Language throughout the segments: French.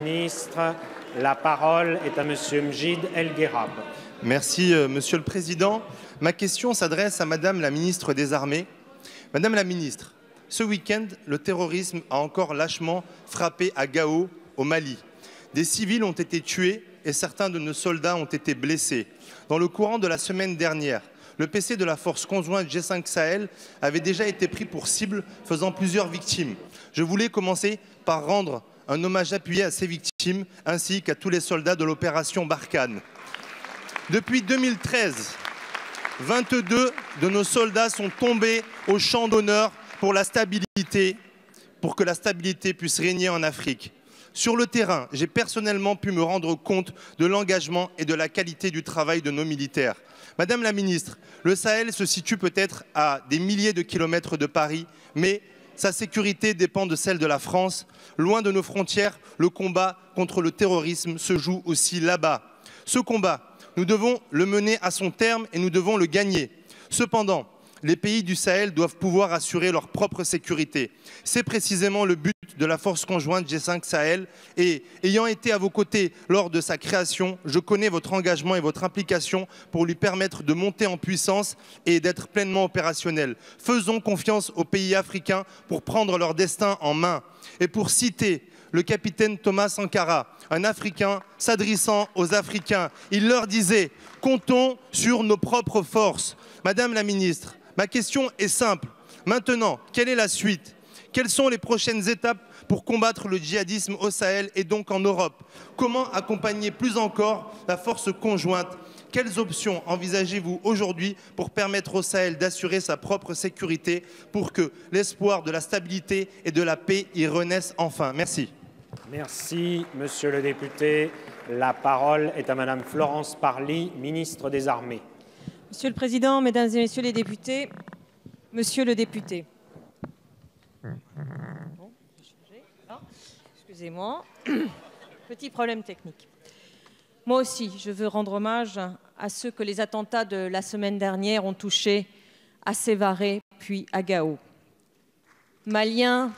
Ministre, la parole est à Monsieur Mjid El Guerrab. Merci, Monsieur le Président. Ma question s'adresse à Madame la Ministre des Armées. Madame la Ministre, ce week-end, le terrorisme a encore lâchement frappé à Gao, au Mali. Des civils ont été tués et certains de nos soldats ont été blessés. Dans le courant de la semaine dernière, le PC de la force conjointe G5 Sahel avait déjà été pris pour cible, faisant plusieurs victimes. Je voulais commencer par rendre un hommage appuyé à ces victimes, ainsi qu'à tous les soldats de l'opération Barkhane. Depuis 2013, 22 de nos soldats sont tombés au champ d'honneur pour que la stabilité puisse régner en Afrique. Sur le terrain, j'ai personnellement pu me rendre compte de l'engagement et de la qualité du travail de nos militaires. Madame la Ministre, le Sahel se situe peut-être à des milliers de kilomètres de Paris, mais sa sécurité dépend de celle de la France. Loin de nos frontières, le combat contre le terrorisme se joue aussi là-bas. Ce combat, nous devons le mener à son terme et nous devons le gagner. Cependant, les pays du Sahel doivent pouvoir assurer leur propre sécurité. C'est précisément le but de la force conjointe G5 Sahel et ayant été à vos côtés lors de sa création, je connais votre engagement et votre implication pour lui permettre de monter en puissance et d'être pleinement opérationnel. Faisons confiance aux pays africains pour prendre leur destin en main. Et pour citer le capitaine Thomas Sankara, un Africain s'adressant aux Africains, il leur disait « Comptons sur nos propres forces ». Madame la Ministre, ma question est simple. Maintenant, quelle est la suite? Quelles sont les prochaines étapes pour combattre le djihadisme au Sahel et donc en Europe? Comment accompagner plus encore la force conjointe? Quelles options envisagez-vous aujourd'hui pour permettre au Sahel d'assurer sa propre sécurité pour que l'espoir de la stabilité et de la paix y renaisse enfin? Merci. Merci, Monsieur le député. La parole est à Madame Florence Parly, ministre des Armées. Monsieur le Président, Mesdames et Messieurs les députés, Monsieur le député. Excusez-moi, petit problème technique. Moi aussi, je veux rendre hommage à ceux que les attentats de la semaine dernière ont touchés à Sévaré puis à Gao. Maliens,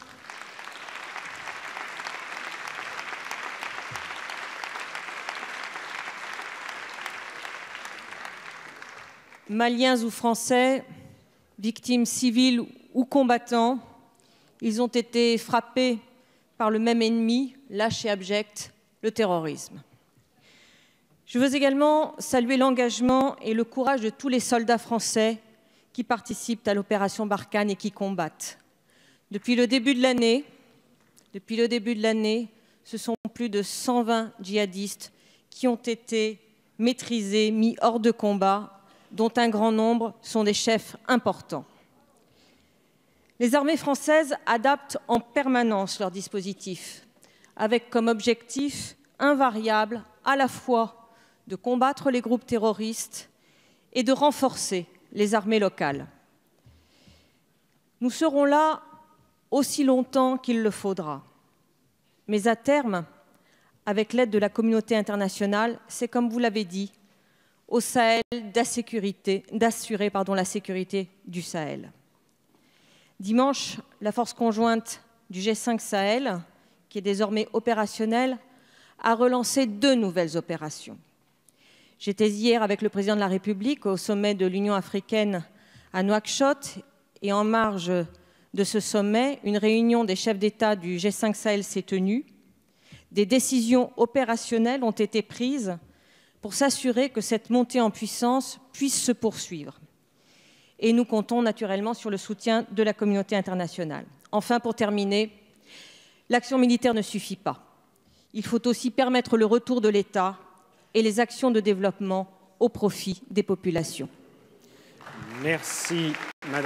Maliens ou Français, victimes civiles ou combattants, ils ont été frappés par le même ennemi, lâche et abject, le terrorisme. Je veux également saluer l'engagement et le courage de tous les soldats français qui participent à l'opération Barkhane et qui combattent. Depuis le début de l'année, ce sont plus de 120 djihadistes qui ont été maîtrisés, mis hors de combat, dont un grand nombre sont des chefs importants. Les armées françaises adaptent en permanence leurs dispositifs, avec comme objectif invariable à la fois de combattre les groupes terroristes et de renforcer les armées locales. Nous serons là aussi longtemps qu'il le faudra. Mais à terme, avec l'aide de la communauté internationale, c'est comme vous l'avez dit, au Sahel d'assurer la sécurité du Sahel. Dimanche, la force conjointe du G5 Sahel, qui est désormais opérationnelle, a relancé 2 nouvelles opérations. J'étais hier avec le président de la République au sommet de l'Union africaine à Nouakchott et en marge de ce sommet, une réunion des chefs d'État du G5 Sahel s'est tenue. Des décisions opérationnelles ont été prises pour s'assurer que cette montée en puissance puisse se poursuivre. Et nous comptons naturellement sur le soutien de la communauté internationale. Enfin, pour terminer, l'action militaire ne suffit pas. Il faut aussi permettre le retour de l'État et les actions de développement au profit des populations. Merci, Madame.